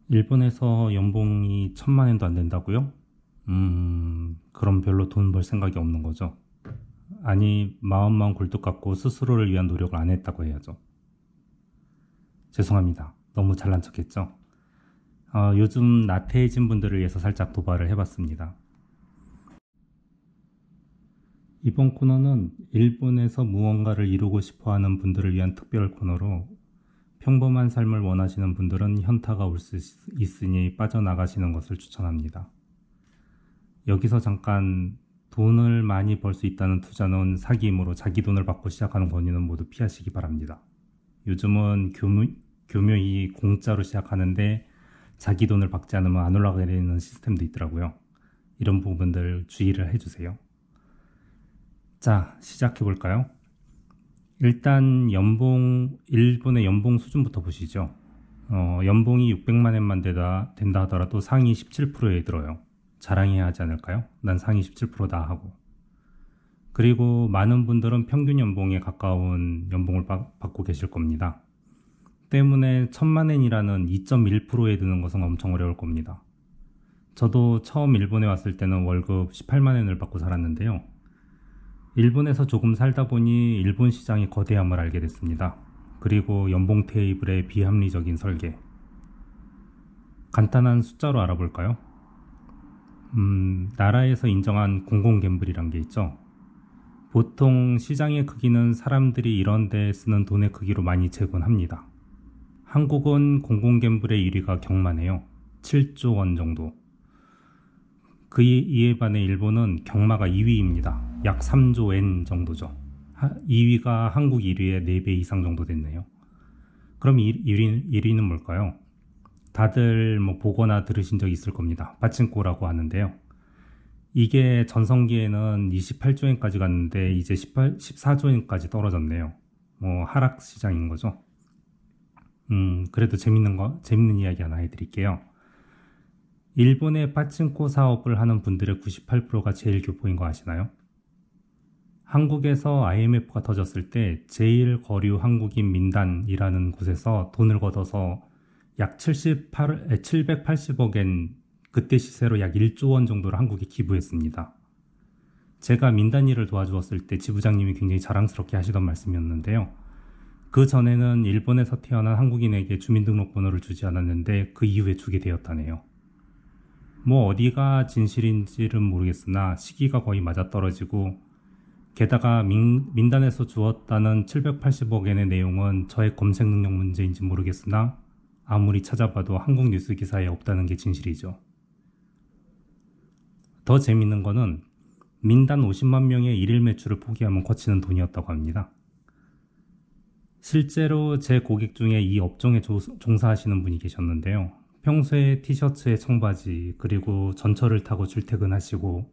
일본에서 연봉이 1,000만 엔도 안 된다고요? 그럼 별로 돈 벌 생각이 없는 거죠. 아니, 마음만 굴뚝 같고 스스로를 위한 노력을 안 했다고 해야죠. 죄송합니다. 너무 잘난 척했죠? 요즘 나태해진 분들을 위해서 살짝 도발을 해봤습니다. 이번 코너는 일본에서 무언가를 이루고 싶어 하는 분들을 위한 특별 코너로 평범한 삶을 원하시는 분들은 현타가 올 수 있으니 빠져나가시는 것을 추천합니다. 여기서 잠깐 돈을 많이 벌 수 있다는 투자는 사기임으로 자기 돈을 받고 시작하는 권유는 모두 피하시기 바랍니다. 요즘은 교묘히 공짜로 시작하는데 자기 돈을 받지 않으면 안 올라가게 되는 시스템도 있더라고요. 이런 부분들 주의를 해주세요. 자, 시작해볼까요? 일단 일본의 연봉 수준부터 보시죠. 연봉이 600만 엔만 된다 하더라도 상위 17%에 들어요. 자랑해야 하지 않을까요? 난 상위 17%다 하고. 그리고 많은 분들은 평균 연봉에 가까운 연봉을 받고 계실 겁니다. 때문에 1,000만 엔이라는 2.1%에 드는 것은 엄청 어려울 겁니다. 저도 처음 일본에 왔을 때는 월급 18만 엔을 받고 살았는데요. 일본에서 조금 살다 보니 일본 시장의 거대함을 알게 됐습니다. 그리고 연봉 테이블의 비합리적인 설계. 간단한 숫자로 알아볼까요? 나라에서 인정한 공공갬블이란 게 있죠. 보통 시장의 크기는 사람들이 이런 데 쓰는 돈의 크기로 많이 재곤합니다. 한국은 공공갬블의 1위가 경마네요. 7조 원 정도. 이에 반해 일본은 경마가 2위입니다. 약 3조 엔 정도죠. 2위가 한국 1위의 4배 이상 정도 됐네요. 그럼 1위는 뭘까요? 다들 보거나 들으신 적 있을 겁니다. 파친코라고 하는데요. 이게 전성기에는 28조 엔까지 갔는데 이제 14조 엔까지 떨어졌네요. 하락 시장인 거죠. 그래도 재밌는 이야기 하나 해드릴게요. 일본의 파친코 사업을 하는 분들의 98%가 제일 교포인 거 아시나요? 한국에서 IMF가 터졌을 때 제일 거류 한국인 민단이라는 곳에서 돈을 걷어서 약 780억엔, 그때 시세로 약 1조 원 정도를 한국에 기부했습니다. 제가 민단 일을 도와주었을 때 지부장님이 굉장히 자랑스럽게 하시던 말씀이었는데요. 그 전에는 일본에서 태어난 한국인에게 주민등록번호를 주지 않았는데 그 이후에 주게 되었다네요. 어디가 진실인지는 모르겠으나 시기가 거의 맞아떨어지고, 게다가 민단에서 주었다는 780억엔의 내용은 저의 검색 능력 문제인지 모르겠으나 아무리 찾아봐도 한국 뉴스 기사에 없다는 게 진실이죠. 더 재밌는 거는 민단 50만 명의 일일 매출을 포기하면 거치는 돈이었다고 합니다. 실제로 제 고객 중에 이 업종에 종사하시는 분이 계셨는데요. 평소에 티셔츠에 청바지, 그리고 전철을 타고 출퇴근하시고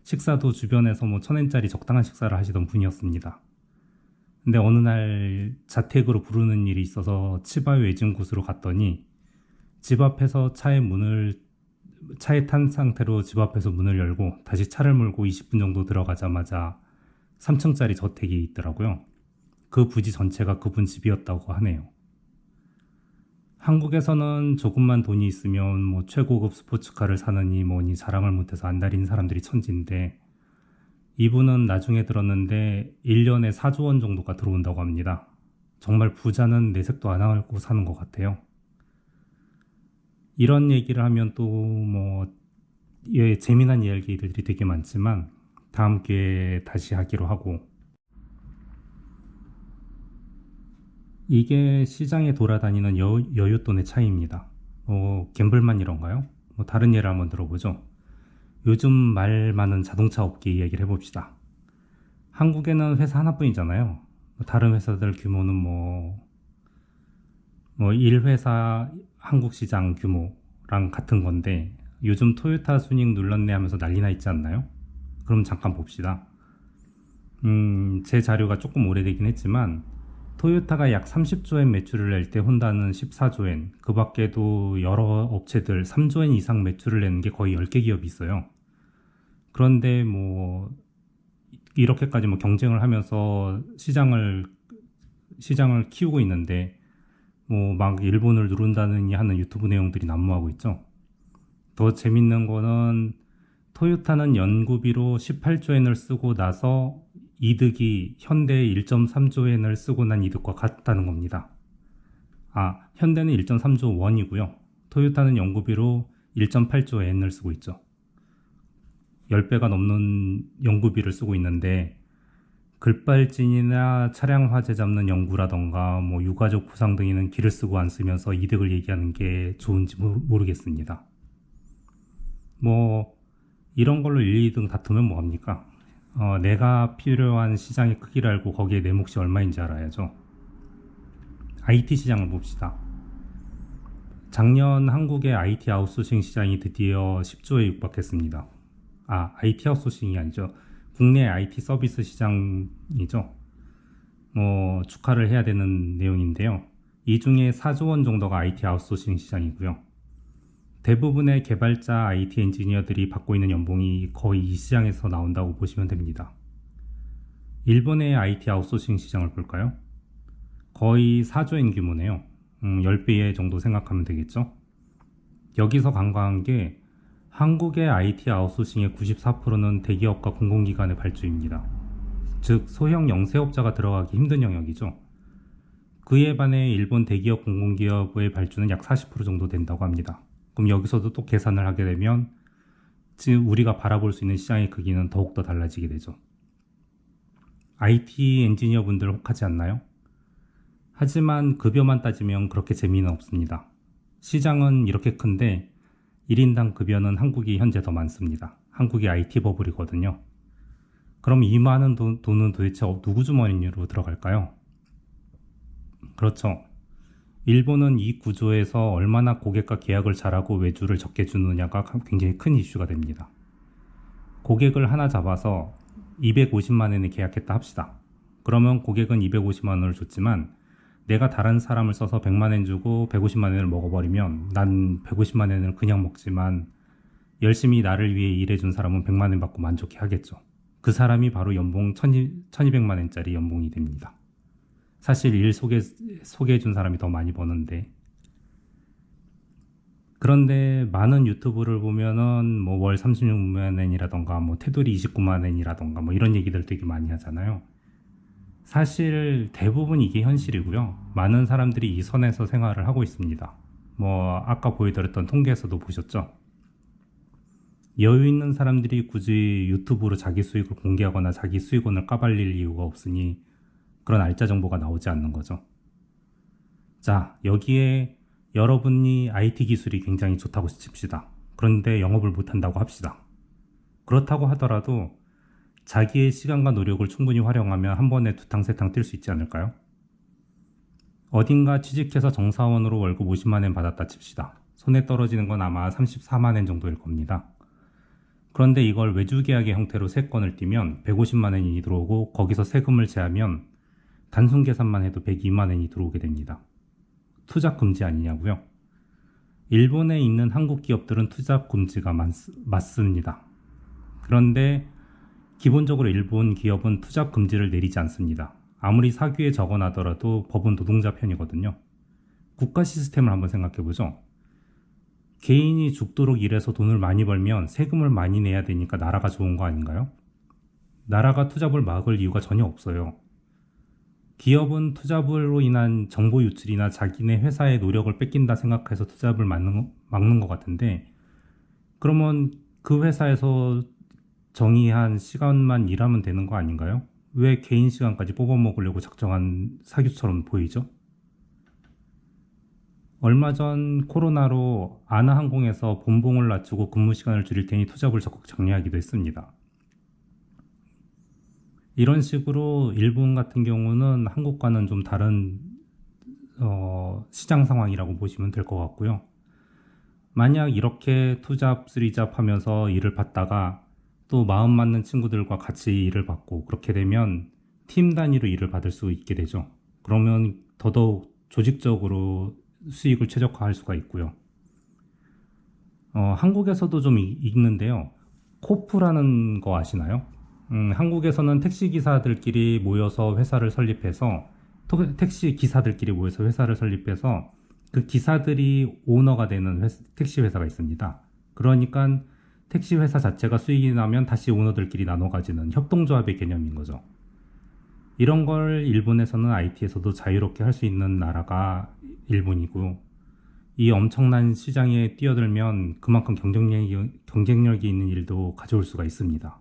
식사도 주변에서 1,000엔짜리 적당한 식사를 하시던 분이었습니다. 근데 어느 날 자택으로 부르는 일이 있어서 치바 외진 곳으로 갔더니 집 앞에서 차에 탄 상태로 집 앞에서 문을 열고 다시 차를 몰고 20분 정도 들어가자마자 3층짜리 저택이 있더라고요. 그 부지 전체가 그분 집이었다고 하네요. 한국에서는 조금만 돈이 있으면 최고급 스포츠카를 사느니 뭐니 자랑을 못해서 안달인 사람들이 천지인데, 이분은 나중에 들었는데 1년에 4조 원 정도가 들어온다고 합니다. 정말 부자는 내색도 안 하고 사는 것 같아요. 이런 얘기를 하면 또 재미난 이야기들이 되게 많지만 다음 기회에 다시 하기로 하고, 이게 시장에 돌아다니는 여윳돈의 차이입니다. 갬블만 이런가요? 다른 예를 한번 들어보죠. 요즘 말 많은 자동차 업계 이야기를 해봅시다. 한국에는 회사 하나뿐이잖아요. 다른 회사들 규모는 1회사 한국 시장 규모랑 같은 건데, 요즘 토요타 순익 눌렀네 하면서 난리나 있지 않나요? 그럼 잠깐 봅시다. 제 자료가 조금 오래되긴 했지만 토요타가 약 30조엔 매출을 낼 때 혼다는 14조엔, 그 밖에도 여러 업체들 3조엔 이상 매출을 내는 게 거의 10개 기업이 있어요. 그런데 이렇게까지 경쟁을 하면서 시장을 키우고 있는데 뭐 막 일본을 누른다느니 하는 유튜브 내용들이 난무하고 있죠. 더 재밌는 거는 토요타는 연구비로 18조 엔을 쓰고 나서 이득이 현대의 1.3조 엔을 쓰고 난 이득과 같다는 겁니다. 현대는 1.3조 원이고요. 토요타는 연구비로 1.8조 엔을 쓰고 있죠. 10배가 넘는 연구비를 쓰고 있는데 급발진이나 차량 화재 잡는 연구라던가 뭐 유가족 보상 등에는 기를 쓰고 안 쓰면서 이득을 얘기하는 게 좋은지 모르겠습니다. 뭐 이런 걸로 1, 2등 다투면 뭐합니까? 내가 필요한 시장의 크기를 알고 거기에 내 몫이 얼마인지 알아야죠. IT 시장을 봅시다. 작년 한국의 IT 아웃소싱 시장이 드디어 10조에 육박했습니다. IT 아웃소싱이 아니죠. 국내 IT 서비스 시장이죠. 뭐 축하를 해야 되는 내용인데요. 이 중에 4조 원 정도가 IT 아웃소싱 시장이고요. 대부분의 개발자 IT 엔지니어들이 받고 있는 연봉이 거의 이 시장에서 나온다고 보시면 됩니다. 일본의 IT 아웃소싱 시장을 볼까요? 거의 4조엔 규모네요. 10배 정도 생각하면 되겠죠. 여기서 간과한 게 한국의 IT 아웃소싱의 94%는 대기업과 공공기관의 발주입니다. 즉 소형 영세업자가 들어가기 힘든 영역이죠. 그에 반해 일본 대기업 공공기업의 발주는 약 40% 정도 된다고 합니다. 그럼 여기서도 또 계산을 하게 되면 지금 우리가 바라볼 수 있는 시장의 크기는 더욱더 달라지게 되죠. IT 엔지니어 분들 혹하지 않나요? 하지만 급여만 따지면 그렇게 재미는 없습니다. 시장은 이렇게 큰데 1인당 급여는 한국이 현재 더 많습니다. 한국이 IT 버블이거든요. 그럼 이 많은 돈은 도대체 누구 주머니로 들어갈까요? 그렇죠. 일본은 이 구조에서 얼마나 고객과 계약을 잘하고 외주를 적게 주느냐가 굉장히 큰 이슈가 됩니다. 고객을 하나 잡아서 250만 엔에 계약했다 합시다. 그러면 고객은 250만 원을 줬지만 내가 다른 사람을 써서 100만 엔 주고 150만 엔을 먹어버리면 난 150만 엔을 그냥 먹지만 열심히 나를 위해 일해준 사람은 100만 엔 받고 만족해 하겠죠. 그 사람이 바로 연봉 1200만 엔짜리 연봉이 됩니다. 사실 일 소개해준 사람이 더 많이 버는데. 그런데 많은 유튜브를 보면은 뭐 월 36만 엔이라던가 뭐 테두리 29만 엔이라던가 뭐 이런 얘기들 되게 많이 하잖아요. 사실 대부분 이게 현실이고요. 많은 사람들이 이 선에서 생활을 하고 있습니다. 뭐 아까 보여드렸던 통계에서도 보셨죠? 여유 있는 사람들이 굳이 유튜브로 자기 수익을 공개하거나 자기 수익원을 까발릴 이유가 없으니 그런 알짜 정보가 나오지 않는 거죠. 자, 여기에 여러분이 IT 기술이 굉장히 좋다고 칩시다. 그런데 영업을 못한다고 합시다. 그렇다고 하더라도 자기의 시간과 노력을 충분히 활용하면 한 번에 두탕 세탕 뛸 수 있지 않을까요? 어딘가 취직해서 정사원으로 월급 50만 엔 받았다 칩시다. 손에 떨어지는 건 아마 34만 엔 정도일 겁니다. 그런데 이걸 외주계약의 형태로 3건을 띄면 150만 엔이 들어오고 거기서 세금을 제하면 단순 계산만 해도 102만 엔이 들어오게 됩니다. 투잡 금지 아니냐고요? 일본에 있는 한국 기업들은 투잡 금지가 맞습니다. 그런데 기본적으로 일본 기업은 투잡 금지를 내리지 않습니다. 아무리 사규에 적어놔더라도 법은 노동자 편이거든요. 국가 시스템을 한번 생각해보죠. 개인이 죽도록 일해서 돈을 많이 벌면 세금을 많이 내야 되니까 나라가 좋은 거 아닌가요? 나라가 투잡을 막을 이유가 전혀 없어요. 기업은 투잡으로 인한 정보 유출이나 자기네 회사의 노력을 뺏긴다 생각해서 투잡을 막는 것 같은데, 그러면 그 회사에서 정의한 시간만 일하면 되는 거 아닌가요? 왜 개인 시간까지 뽑아먹으려고 작정한 사규처럼 보이죠? 얼마 전 코로나로 아나항공에서 본봉을 낮추고 근무 시간을 줄일 테니 투잡을 적극 장려하기도 했습니다. 이런 식으로 일본 같은 경우는 한국과는 좀 다른 시장 상황이라고 보시면 될 것 같고요. 만약 이렇게 투잡, 쓰리잡 하면서 일을 받다가 또 마음 맞는 친구들과 같이 일을 받고 그렇게 되면 팀 단위로 일을 받을 수 있게 되죠. 그러면 더더욱 조직적으로 수익을 최적화할 수가 있고요. 한국에서도 좀 있는데요. 코프라는 거 아시나요? 한국에서는 택시기사들끼리 모여서 회사를 설립해서 택시 기사들끼리 모여서 회사를 설립해서 그 기사들이 오너가 되는 택시 회사가 있습니다. 그러니까 택시 회사 자체가 수익이 나면 다시 오너들끼리 나눠 가지는 협동조합의 개념인 거죠. 이런 걸 일본에서는 IT에서도 자유롭게 할 수 있는 나라가 일본이고, 이 엄청난 시장에 뛰어들면 그만큼 경쟁력이 있는 일도 가져올 수가 있습니다.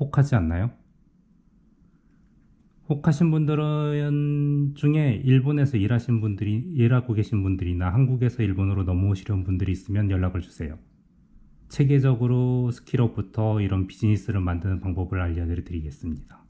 혹하지 않나요? 혹하신 분들은 중에 일본에서 일하고 계신 분들이나 한국에서 일본으로 넘어오시려는 분들이 있으면 연락을 주세요. 체계적으로 스킬업부터 이런 비즈니스를 만드는 방법을 알려드리겠습니다.